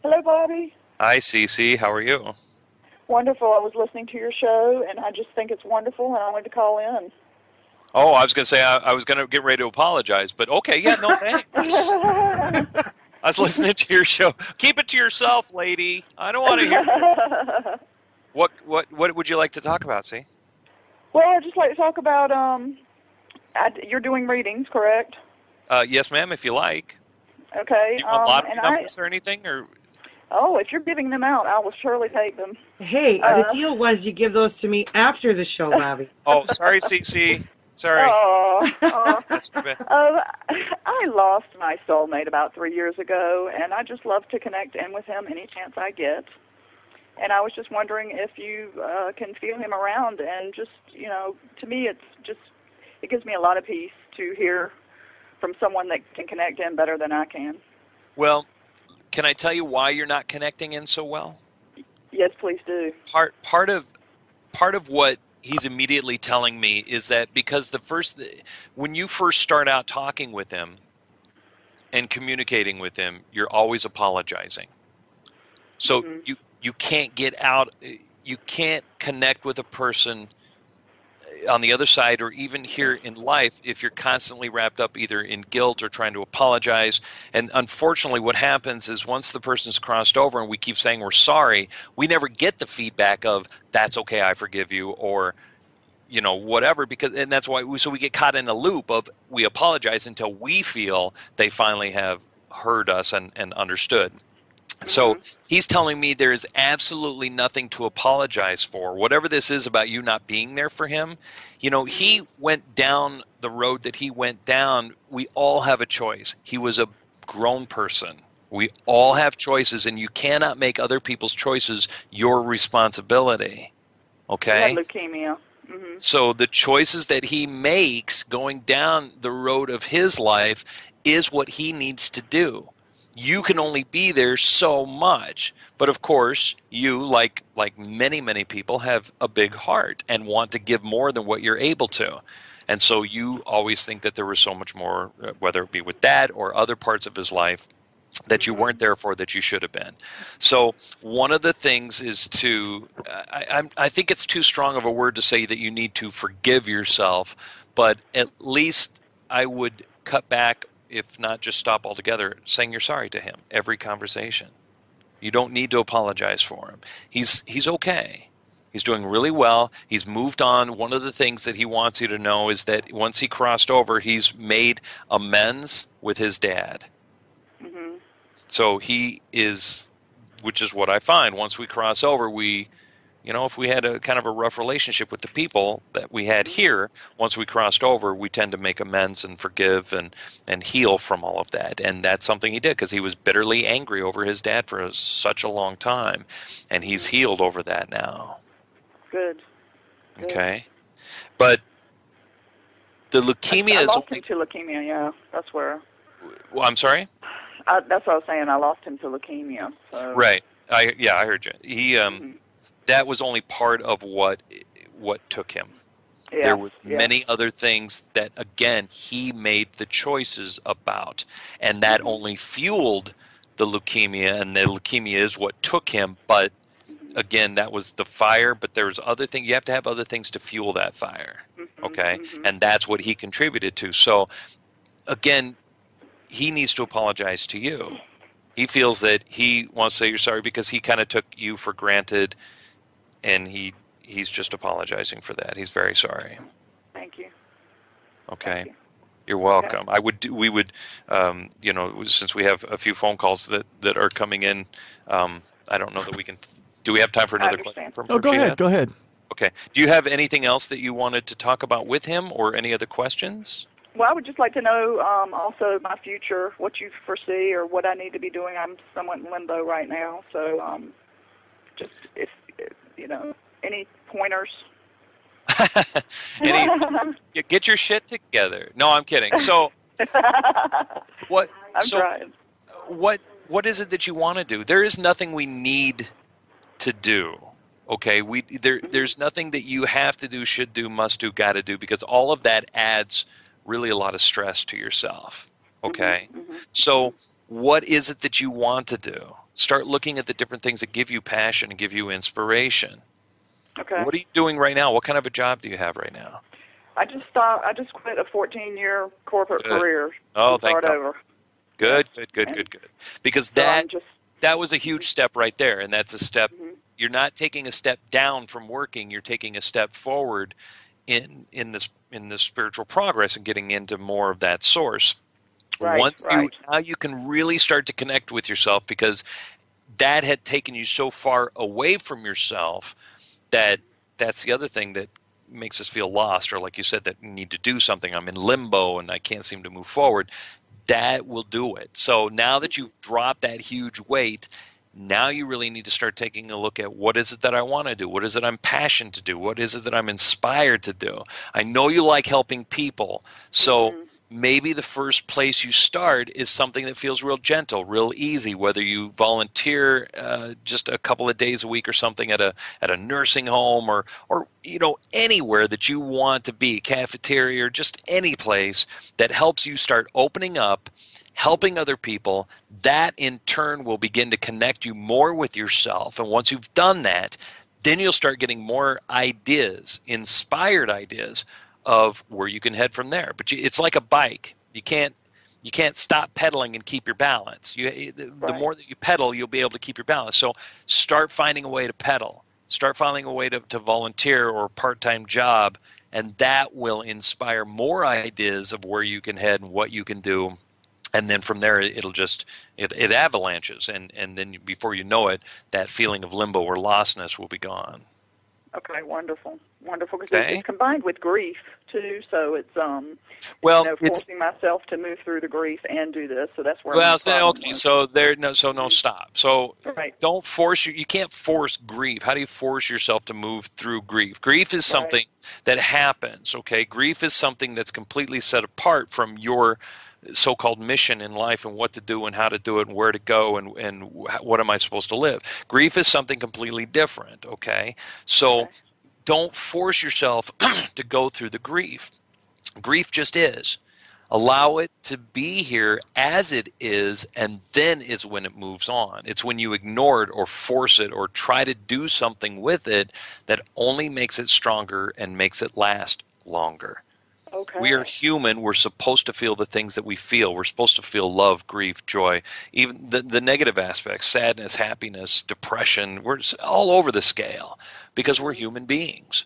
Hello, Bobby. Hi, Cece. How are you? Wonderful. I was listening to your show, and I just think it's wonderful, and I wanted to call in. Oh, I was going to say I was going to get ready to apologize, but okay, yeah, no thanks. I was listening to your show. Keep it to yourself, lady. I don't want to hear it. What would you like to talk about, see? Well, I'd just like to talk about, you're doing readings, correct? Yes, ma'am, if you like. Okay. Do you want lottery and numbers or anything? Or oh, if you're giving them out, I will surely take them. Hey, the deal was you give those to me after the show, Bobby. Oh, sorry, Cece. Sorry. That's too bad. I lost my soulmate about 3 years ago, and I just love to connect in with him any chance I get. And I was just wondering if you can feel him around, and just, to me it gives me a lot of peace to hear from someone that can connect in better than I can. Well, can I tell you why you're not connecting in so well? Yes, please do. Part of what he's immediately telling me is that because when you first start out talking with him and communicating with him, you're always apologizing. So you can't get out, you can't connect with a person on the other side, or even here in life, if you're constantly wrapped up either in guilt or trying to apologize. And unfortunately what happens is once the person's crossed over and we keep saying we're sorry, we never get the feedback of that's okay, I forgive you, or whatever, and that's why we get caught in a loop of we apologize until we feel they finally have heard us and understood. So he's telling me there is absolutely nothing to apologize for. Whatever this is about you not being there for him, he went down the road that he went down. We all have a choice. He was a grown person. We all have choices, and you cannot make other people's choices your responsibility. Okay? He had leukemia. So the choices that he makes going down the road of his life is what he needs to do. You can only be there so much, but of course you, like many, many people, have a big heart and want to give more than what you're able to. And so you always think that there was so much more, whether it be with that or other parts of his life, that you weren't there for, that you should have been. So one of the things is to, I think it's too strong of a word to say that you need to forgive yourself, but at least I would cut back, if not just stop altogether, saying you're sorry to him every conversation. You don't need to apologize for him. He's okay. He's doing really well. He's moved on. One of the things that he wants you to know is that once he crossed over, he's made amends with his dad. So he is, which is what I find, once we cross over, if we had a kind of a rough relationship with the people that we had here, once we crossed over, we tend to make amends and forgive and heal from all of that. And that's something he did, because he was bitterly angry over his dad for such a long time. And he's healed over that now. Good. Okay. But the leukemia I is lost only... him to leukemia, yeah. That's where... Well, I'm sorry? That's what I was saying. I lost him to leukemia. So. Right. I heard you. He that was only part of what took him. Yeah. There were many other things that, again, he made the choices about, and that only fueled the leukemia, and the leukemia is what took him. But again, that was the fire. But there's other things. You have to have other things to fuel that fire. Okay, and that's what he contributed to. So again, he needs to apologize to you. He feels that he wants to say you're sorry because he kind of took you for granted, and he's just apologizing for that. He's very sorry. Thank you. Okay. Thank you. You're welcome. Okay. We would, since we have a few phone calls that are coming in, I don't know that we can. Do we have time for another question from her? Oh, go ahead. Go ahead. Okay. Do you have anything else that you wanted to talk about with him, or any other questions? Well, I would just like to know also my future, what you foresee or what I need to be doing. I'm somewhat in limbo right now, so just if any pointers. Get your shit together. No, I'm kidding. So what? I'm trying. What is it that you want to do? There is nothing we need to do. Okay, there's nothing that you have to do, should do, must do, got to do, because all of that adds really a lot of stress to yourself. Okay, so what is it that you want to do? Start looking at the different things that give you passion and give you inspiration. Okay. What are you doing right now? What kind of a job do you have right now? I just quit a 14-year corporate career Oh, to thank start God. over. Good. And Because so that was a huge step right there, and that's a step. Mhm. You're not taking a step down from working. You're taking a step forward in this spiritual progress and getting into more of that source. Right. Now you can really start to connect with yourself, because that had taken you so far away from yourself that's the other thing that makes us feel lost, or like you said, that we need to do something. I'm in limbo and I can't seem to move forward. That will do it. So now that you've dropped that huge weight, now you really need to start taking a look at, what is it that I want to do? What is it I'm passionate to do? What is it that I'm inspired to do? I know you like helping people. So maybe the first place you start is something that feels real gentle, real easy, whether you volunteer just a couple of days a week or something at a nursing home, or anywhere that you want to be, cafeteria, or just any place that helps you start opening up, helping other people. That in turn will begin to connect you more with yourself. And once you've done that, then you'll start getting more ideas, inspired ideas, of where you can head from there. But it's like a bike. You can't stop pedaling and keep your balance. The more that you pedal, you'll be able to keep your balance. So start finding a way to pedal. Start finding a way to volunteer or a part-time job, and that will inspire more ideas of where you can head and what you can do. And then from there, it avalanches, and then before you know it, that feeling of limbo or lostness will be gone. Okay, wonderful. Because it's combined with grief too, so it's forcing myself to move through the grief and do this. So that's where. Stop. So don't force you can't force grief. How do you force yourself to move through grief? Grief is something that happens. Okay, grief is something that's completely set apart from your so-called mission in life, and what to do and how to do it and where to go and what am I supposed to live. Grief is something completely different. Okay, so don't force yourself to go through the grief. Grief just is. Allow it to be here as it is, and then is when it moves on. It's when you ignore it or force it or try to do something with it that only makes it stronger and makes it last longer. Okay. We are human. We're supposed to feel the things that we feel. We're supposed to feel love, grief, joy, even the negative aspects, sadness, happiness, depression. We're all over the scale because we're human beings.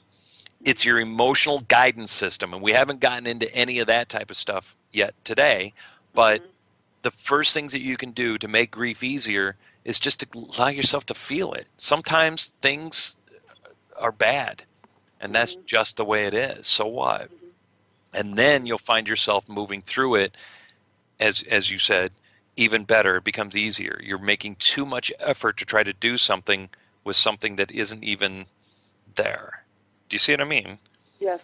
It's your emotional guidance system, and we haven't gotten into any of that type of stuff yet today, but the first things that you can do to make grief easier is just to allow yourself to feel it. Sometimes things are bad, and that's just the way it is. So what? And then you'll find yourself moving through it, as you said, even better. It becomes easier. You're making too much effort to try to do something with something that isn't even there. Do you see what I mean? Yes.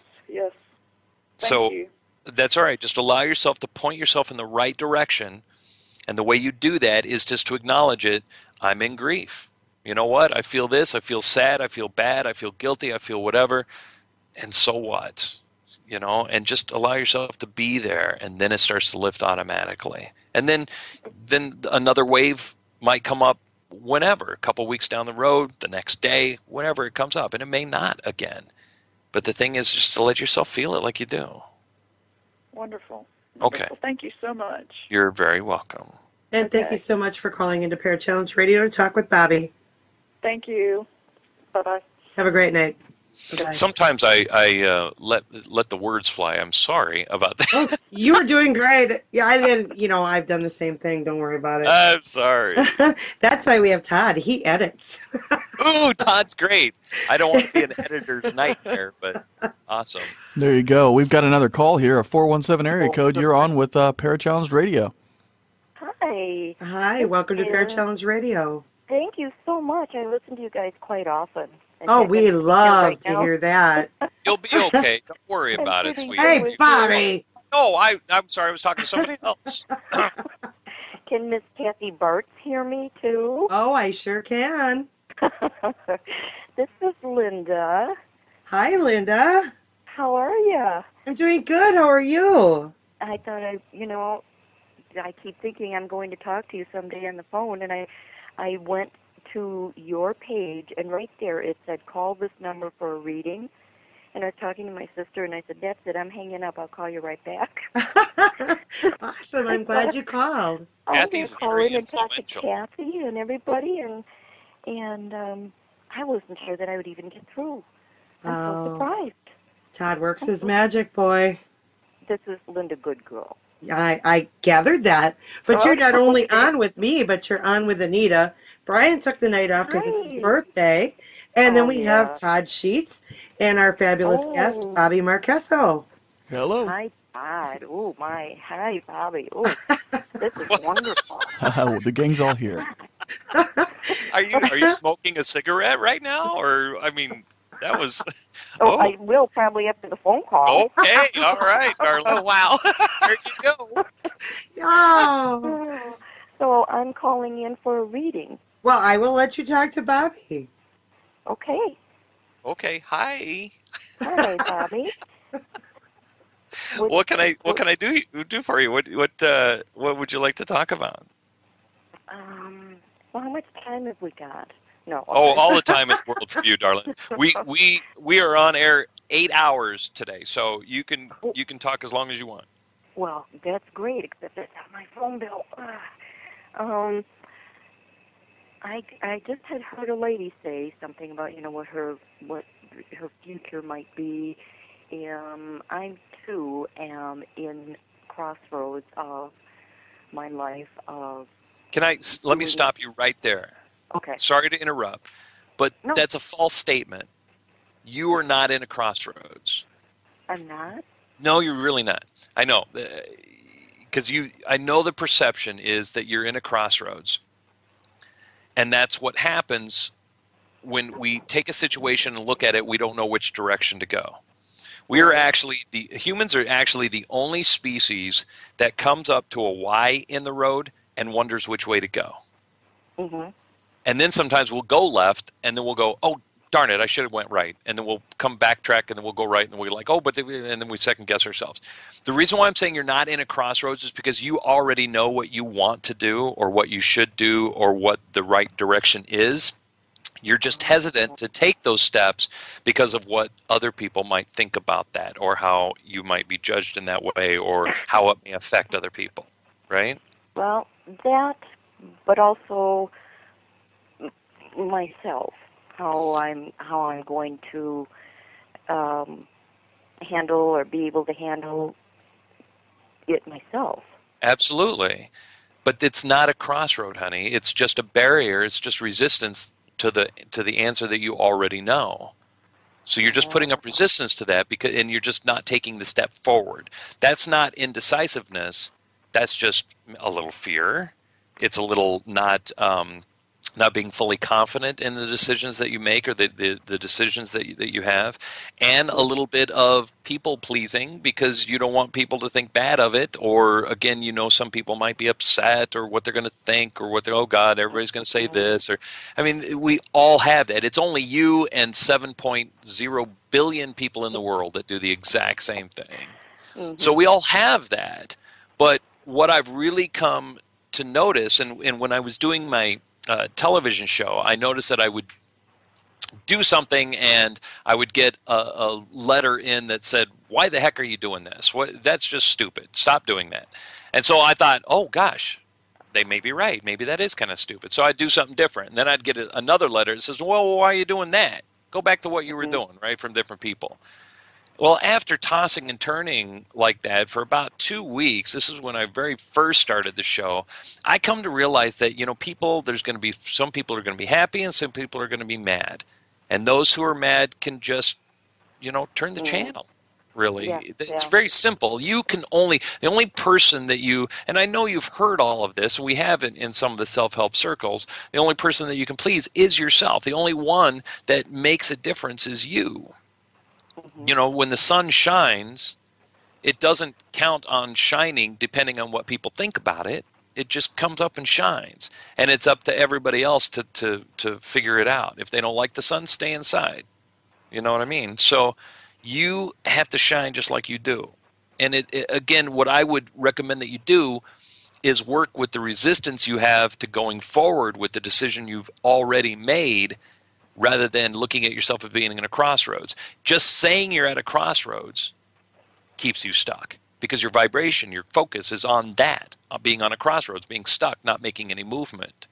Thank you. That's all right. Just allow yourself to point yourself in the right direction. And the way you do that is just to acknowledge it. I'm in grief. You know what? I feel this. I feel sad. I feel bad. I feel guilty. I feel whatever. And so what? And just allow yourself to be there, and then it starts to lift automatically. And then another wave might come up whenever, a couple weeks down the road, the next day, whenever it comes up, and it may not again. But the thing is just to let yourself feel it like you do. Wonderful. Okay. Thank you so much. You're very welcome. And thank you so much for calling into Para Challenge Radio to talk with Bobby. Thank you. Bye-bye. Have a great night. Bye-bye. Sometimes I let the words fly. I'm sorry about that. Oh, you were doing great. Yeah, I didn't. I've done the same thing. Don't worry about it. I'm sorry. That's why we have Todd. He edits. Ooh, Todd's great. I don't want to be an editor's nightmare, but awesome. There you go. We've got another call here, a 417 area code. You're on with Para Challenge Radio. Hi. Hi. Welcome to Para Challenge Radio. Thank you so much. I listen to you guys quite often. Oh, we love to hear that. You'll be okay. Don't worry about it, sweetie. Hey, Bobby. No, I'm sorry. I was talking to somebody else. Can Miss Kathy Bartz hear me, too? Oh, I sure can. This is Linda. Hi, Linda. How are you? I'm doing good. How are you? I thought I keep thinking I'm going to talk to you someday on the phone, and I I went to your page, and right there it said, call this number for a reading. And I was talking to my sister, and I said, that's it, I'm hanging up. I'll call you right back. Awesome. I'm glad you called. Kathy's call very in and talk to influential. Kathy and everybody, and I wasn't sure that I would even get through. I'm so surprised. Todd works his magic, boy. This is Linda Goodgirl. I gathered that. But you're not only on with me, but you're on with Anita. Brian took the night off because it's his birthday. And then we have Todd Sheets and our fabulous guest, Bobby Marquesso. Hello. Hi, Todd. Oh, my. Hi, Bobby. Oh, this is wonderful. The gang's all here. Are you smoking a cigarette right now? Or, I mean, that was... Oh, I will probably after the phone call. Okay, all right, darling. Oh, wow. There you go. Oh. So I'm calling in for a reading. Well, I will let you talk to Bobby. Okay. Okay, hi. Hi, Bobby. What can I do for you? What would you like to talk about? Well, how much time have we got? No. Okay. Oh, all the time in the world for you, darling. We are on air 8 hours today, so you can talk as long as you want. Well, that's great, except that's not my phone bill. I just had heard a lady say something about what her future might be. I too am in crossroads of my life of. Let me stop you right there. Okay. Sorry to interrupt, but No. that's a false statement. You are not in a crossroads. I'm not? No, you're really not. I know, because I know the perception is that you're in a crossroads. And that's what happens when we take a situation and look at it, we don't know which direction to go. Humans are actually the only species that comes up to a Y in the road and wonders which way to go. Mm-hmm. And then sometimes we'll go left, and then we'll go, oh, darn it, I should have went right. And then we'll come backtrack, and then we'll go right, and we're like, oh, and then we second guess ourselves. The reason why I'm saying you're not in a crossroads is because you already know what you want to do or what you should do or what the right direction is. You're just hesitant to take those steps because of what other people might think about that or how you might be judged in that way or how it may affect other people, right? Well, that, but also myself, how I'm going to handle or be able to handle it myself. Absolutely. But it's not a crossroad, honey. It's just a barrier. It's just resistance to the answer that you already know. So you're just putting up resistance to that and you're just not taking the step forward. That's not indecisiveness. That's just a little fear. It's a little not being fully confident in the decisions that you make or the decisions that you have, and a little bit of people pleasing because you don't want people to think bad of it, or again, some people might be upset or what they're going to think or oh God, everybody's going to say this, or I mean, we all have that. It's only you and 7.0 billion people in the world that do the exact same thing. Mm-hmm. So we all have that. But what I've really come to notice, and when I was doing my television show, I noticed that I would do something and I would get a letter in that said, why the heck are you doing this? That's just stupid. Stop doing that. And so I thought, oh gosh, they may be right. Maybe that is kind of stupid. So I'd do something different. And then I'd get another letter that says, well, why are you doing that? Go back to what you were doing, right, from different people. Well, after tossing and turning like that for about 2 weeks, this is when I very first started the show, I come to realize that, some people are going to be happy and some people are going to be mad. And those who are mad can just, turn the channel, really. Yeah, it's very simple. The only person that and I know you've heard all of this, we have it in some of the self-help circles, the only person that you can please is yourself. The only one that makes a difference is you. When the sun shines, it doesn't count on shining depending on what people think about it. It just comes up and shines. And it's up to everybody else to figure it out. If they don't like the sun, stay inside. You know what I mean? So you have to shine just like you do. And again, what I would recommend that you do is work with the resistance you have to going forward with the decision you've already made, rather than looking at yourself as being in a crossroads. Just saying you're at a crossroads keeps you stuck, because your vibration, your focus is on that, on being on a crossroads, being stuck, not making any movement.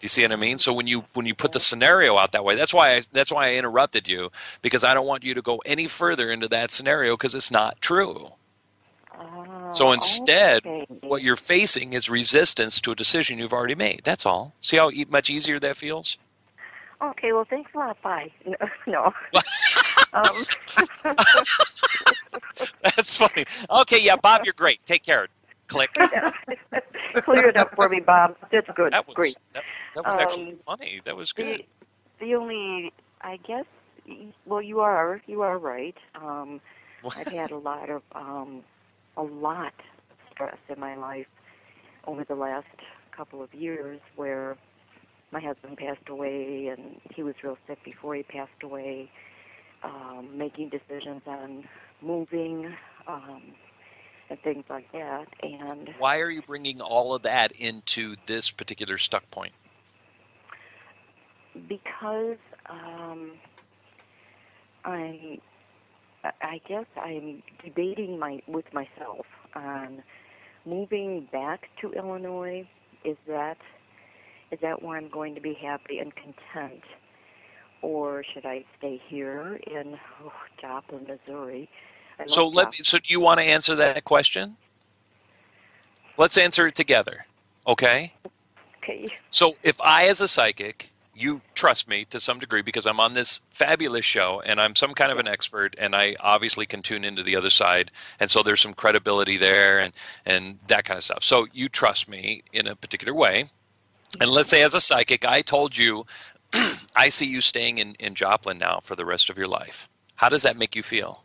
Do you see what I mean? So when you put the scenario out that way, that's why I interrupted you, because I don't want you to go any further into that scenario, because it's not true. So instead, what you're facing is resistance to a decision you've already made. That's all. See how much easier that feels? Okay, well, thanks a lot. Bye. No. That's funny. Okay, yeah, Bob, you're great. Take care. Click. Clear it up for me, Bob. That's good. That was Great. That was actually funny. That was good. The only, I guess, well, you are right. I've had a lot of stress in my life over the last couple of years, where my husband passed away, and he was real sick before he passed away, making decisions on moving, and things like that. And why are you bringing all of that into this particular stuck point? Because I guess I'm debating with myself on moving back to Illinois. Is that where I'm going to be happy and content, or should I stay here in Joplin, Missouri? So do you want to answer that question? Let's answer it together, okay? Okay. So if I, as a psychic, you trust me to some degree because I'm on this fabulous show and I'm some kind of an expert, and I obviously can tune into the other side, and so there's some credibility there and that kind of stuff. So you trust me in a particular way. And let's say as a psychic, I told you, I see you staying in Joplin now for the rest of your life. How does that make you feel?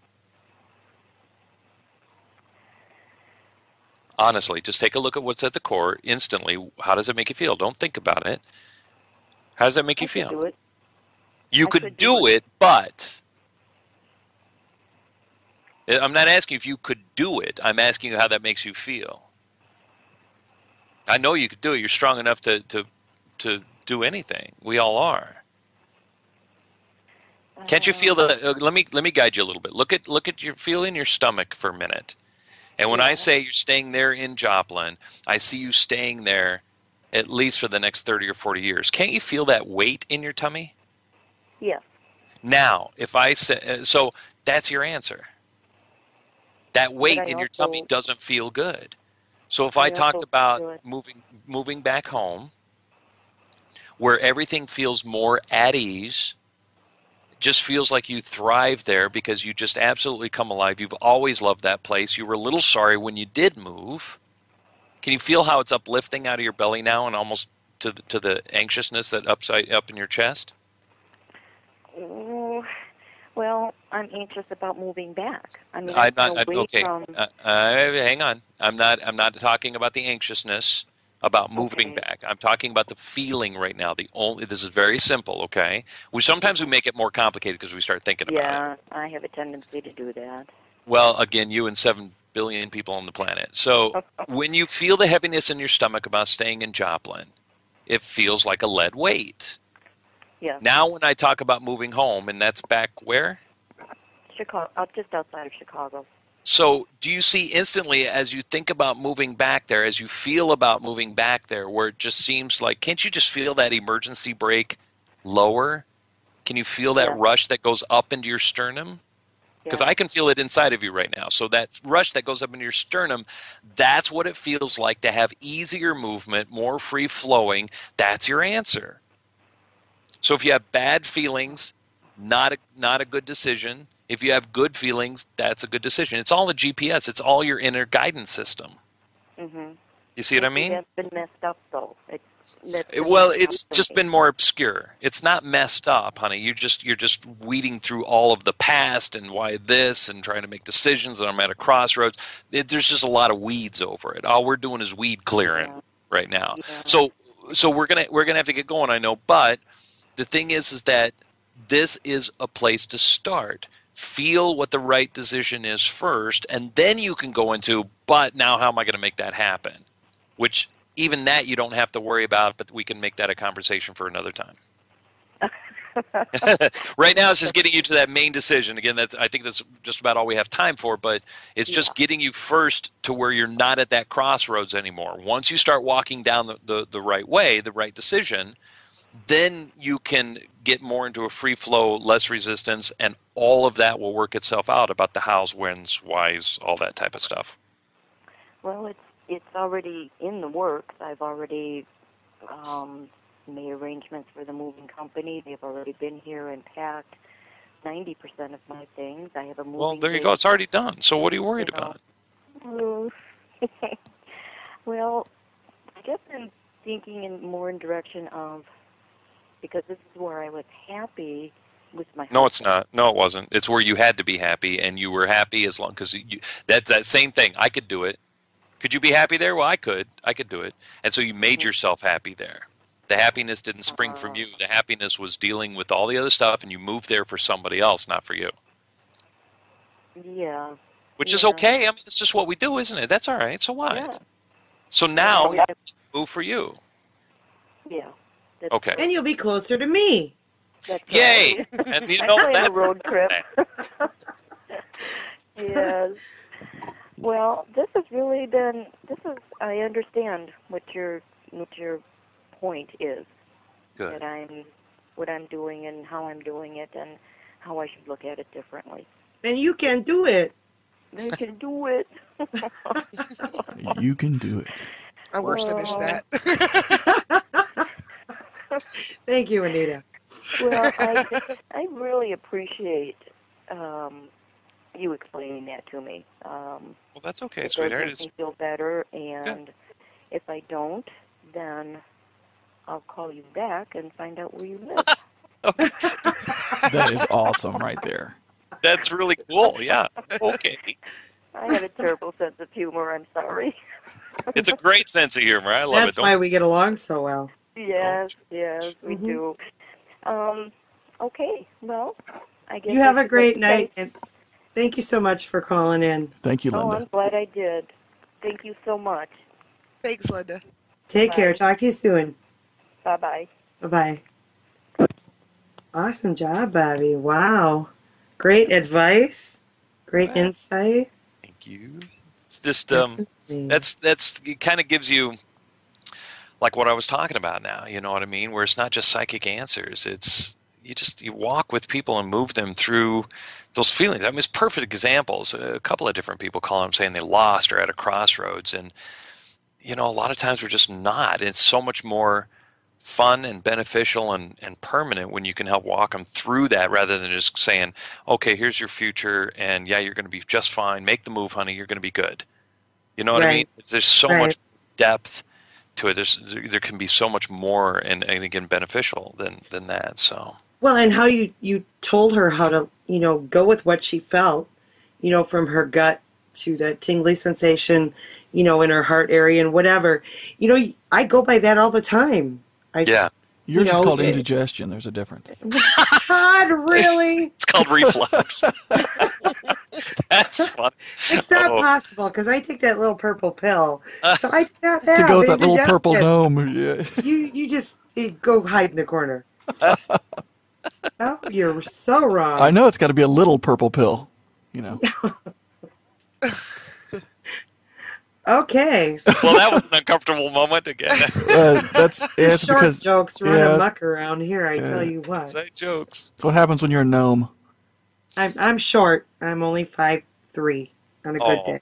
Honestly, just take a look at what's at the core instantly. How does it make you feel? Don't think about it. How does that make you feel? Do it. You could do it, but I'm not asking if you could do it. I'm asking you how that makes you feel. I know you could do it. You're strong enough to do anything. We all are. Can't you feel the? Let me guide you a little bit. Look at your feel in your stomach for a minute. And when I say you're staying there in Joplin, I see you staying there at least for the next 30 or 40 years. Can't you feel that weight in your tummy? Yes. Now, if I say so, that's your answer. That weight in your tummy doesn't feel good. So if I talked about moving back home, where everything feels more at ease, just feels like you thrive there because you just absolutely come alive. You've always loved that place. You were a little sorry when you did move. Can you feel how it's uplifting out of your belly now and almost to the anxiousness that up in your chest? Well, I'm anxious about moving back. I mean, hang on. I'm not talking about the anxiousness about moving back. I'm talking about the feeling right now. This is very simple, okay? Sometimes we make it more complicated because we start thinking about it. Yeah, I have a tendency to do that. Well, again, you and 7 billion people on the planet. So when you feel the heaviness in your stomach about staying in Joplin, it feels like a lead weight. Yeah. Now when I talk about moving home, and that's back where? Chicago, just outside of Chicago. So do you see instantly as you think about moving back there, as you feel about moving back there, where it just seems like, can't you just feel that emergency brake lower? Can you feel that rush that goes up into your sternum? Because I can feel it inside of you right now. So that rush that goes up into your sternum, that's what it feels like to have easier movement, more free flowing. That's your answer. So if you have bad feelings, not a good decision. If you have good feelings, that's a good decision. It's all a GPS. It's all your inner guidance system. Mm-hmm. You see what I mean? That's been messed up, though. It's just been more obscure. It's not messed up, honey. You're just weeding through all of the past and why this and trying to make decisions, and I'm at a crossroads. There's just a lot of weeds over it. All we're doing is weed clearing right now. Yeah. So we're gonna have to get going, I know, but the thing is that this is a place to start. Feel what the right decision is first, and then you can go into, but now how am I going to make that happen? which even that you don't have to worry about, but we can make that a conversation for another time. Right now, it's just getting you to that main decision. Again, I think that's just about all we have time for, but it's just getting you first to where you're not at that crossroads anymore. Once you start walking down the right way, the right decision, then you can get more into a free flow, less resistance, and all of that will work itself out about the hows, whens, whys, all that type of stuff. Well, it's already in the works. I've already made arrangements for the moving company. They've already been here and packed 90% of my things. I have a moving. Well, there you go. It's already done. So what are you worried about? Well, I guess I'm thinking more in direction of, because this is where I was happy with my husband. No, it's not. No, it wasn't. It's where you had to be happy, and you were happy as long, because that's that same thing. I could do it. Could you be happy there? Well, I could do it. And so you made yourself happy there. The happiness didn't spring from you. The happiness was dealing with all the other stuff, and you moved there for somebody else, not for you. Yeah. Which is okay. I mean, it's just what we do, isn't it? That's all right. So what? Yeah. So now, move for you. Yeah. Okay. And you'll be closer to me. That's Yay! Right. And you know that's that a road trip. Yes. Well, this has really been. I understand what your point is. Good. That what I'm doing and how I'm doing it and how I should look at it differently. And you can do it. You can do it. You can do it. I wish finished that. Thank you, Anita. Well, I really appreciate you explaining that to me. Well, that's okay, it sweetheart. Makes me feel better, and if I don't, then I'll call you back and find out where you live. That is awesome right there. That's really cool, yeah. Okay. I have a terrible sense of humor, I'm sorry. It's a great sense of humor. I love That's it. why we get along so well. Yes, we do. Okay, well, I guess you have a great night, and thank you so much for calling in. Thank you, Linda. Oh, I'm glad I did. Thank you so much. Thanks, Linda. Take Bye. care. Talk to you soon. Bye-bye. Bye-bye. Awesome job, Bobby. Wow. Great advice. Great insight. Thank you. It's just that's it kind of gives you like what I was talking about now, you know what I mean? Where it's not just psychic answers. It's you walk with people and move them through those feelings. I mean, it's perfect examples. A couple of different people call them saying they lost or at a crossroads, and you know, a lot of times we're just not. It's so much more fun and beneficial and permanent when you can help walk them through that, rather than just saying, okay, here's your future, and yeah, you're going to be just fine. Make the move, honey. You're going to be good. You know what I mean? There's so much depth to it. There can be so much more and again, beneficial than that. So. Well, and how you told her how to, you know, go with what she felt, you know, from her gut to the tingly sensation, you know, in her heart area and whatever. You know, I go by that all the time. Yours is called indigestion. There's a difference. God, really? It's called reflux. That's funny. It's not possible, because I take that little purple pill. So I do not have to go with that little purple gnome. Yeah. You just go hide in the corner. Oh, you're so wrong. I know it's got to be a little purple pill, you know. Okay. Well, that was an uncomfortable moment again. It's short because jokes run amok around here. I tell you what. Inside jokes. That's what happens when you're a gnome. I'm short. I'm only 5'3" on a good day.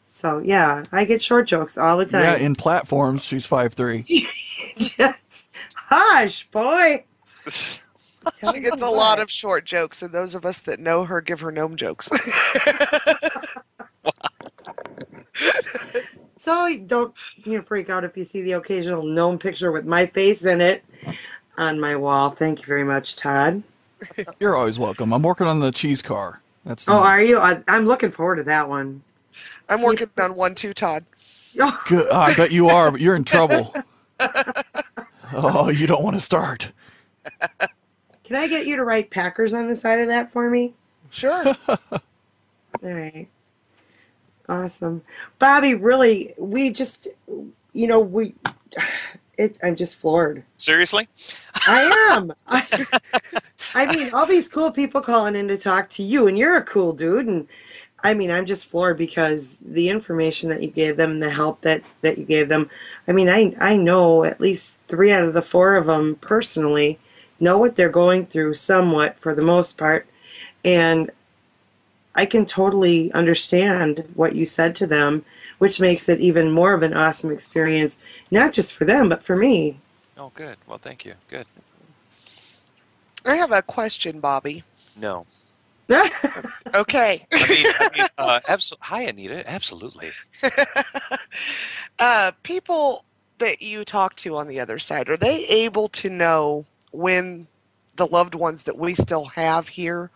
So yeah, I get short jokes all the time. Yeah, in platforms, she's 5'3". Just hush, boy. She gets a lot of short jokes, and those of us that know her give her gnome jokes. So don't freak out if you see the occasional gnome picture with my face in it on my wall. Thank you very much, Todd. You're always welcome. I'm working on the cheese car. Are you? I'm looking forward to that one. I'm working on one too, Todd. Good. I bet you are, but you're in trouble. Oh, you don't want to start. Can I get you to write Packers on the side of that for me? Sure. All right. Awesome. Bobby, really, we just, I'm just floored. Seriously? I am. I mean, all these cool people calling in to talk to you, and you're a cool dude. And I mean, I'm just floored because the information that you gave them, the help that you gave them. I mean, I know at least 3 out of the 4 of them personally know what they're going through somewhat for the most part. And I can totally understand what you said to them, which makes it even more of an awesome experience, not just for them, but for me. Oh, good. Well, thank you. Good. I have a question, Bobby. No. Okay. Hi, Anita. Absolutely. People that you talk to on the other side, are they able to know when the loved ones that we still have here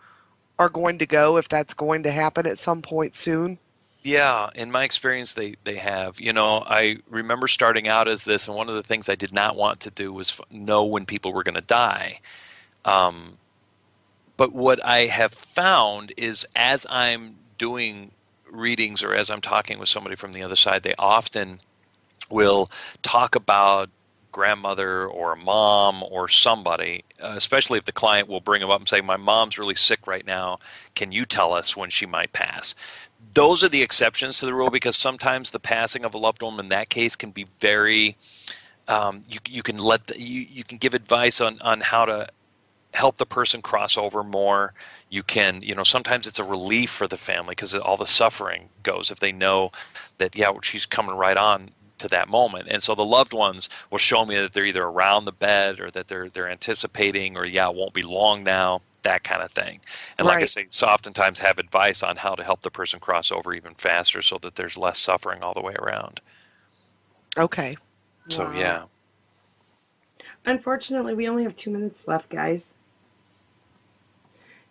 are going to go, if that's going to happen at some point soon? Yeah, in my experience, they have. I remember starting out as this, and one of the things I did not want to do was know when people were going to die. But what I have found is as I'm doing readings or as I'm talking with somebody from the other side, they often will talk about grandmother or a mom or somebody, especially if the client will bring them up and say, my mom's really sick right now. Can you tell us when she might pass? Those are the exceptions to the rule, because sometimes the passing of a loved one in that case can be very, you can give advice on how to help the person cross over more. You can, sometimes it's a relief for the family because all the suffering goes if they know that, yeah, she's coming right on to that moment. And so the loved ones will show me that they're either around the bed or that they're anticipating, or, yeah, it won't be long now, that kind of thing. And like I say, so oftentimes have advice on how to help the person cross over even faster so that there's less suffering all the way around. Okay. So, yeah. Unfortunately, we only have 2 minutes left, guys.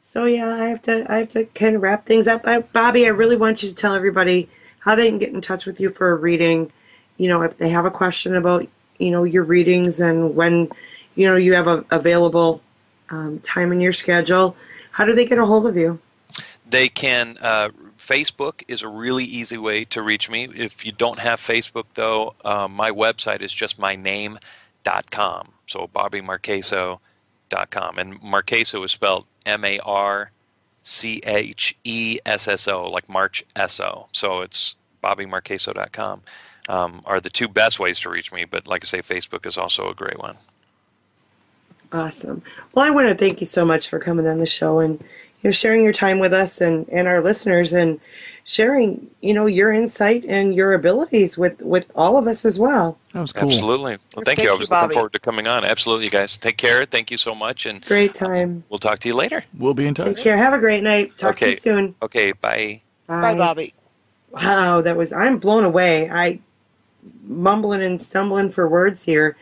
So yeah, I have to kind of wrap things up. Bobby, I really want you to tell everybody how they can get in touch with you for a reading. If they have a question about your readings and when you have a available time in your schedule, how do they get a hold of you? They can. Facebook is a really easy way to reach me. If you don't have Facebook, though, my website is just myname.com. So BobbyMarchesso.com. And Marchesso is spelled MARCHESSO, like March S-O. So it's BobbyMarchesso.com. Are the 2 best ways to reach me, but like I say, Facebook is also a great one. Awesome. Well, I want to thank you so much for coming on the show and sharing your time with us and our listeners, and sharing your insight and your abilities with all of us as well. That was cool. Absolutely. Well, thank you. I was looking forward to coming on. Absolutely, guys. Take care. Thank you so much. And great time. We'll talk to you later. We'll be in touch. Take care. Have a great night. Talk to you soon. Okay. Bye. Bye, Bobby. Wow, I'm blown away. I mumbling and stumbling for words here.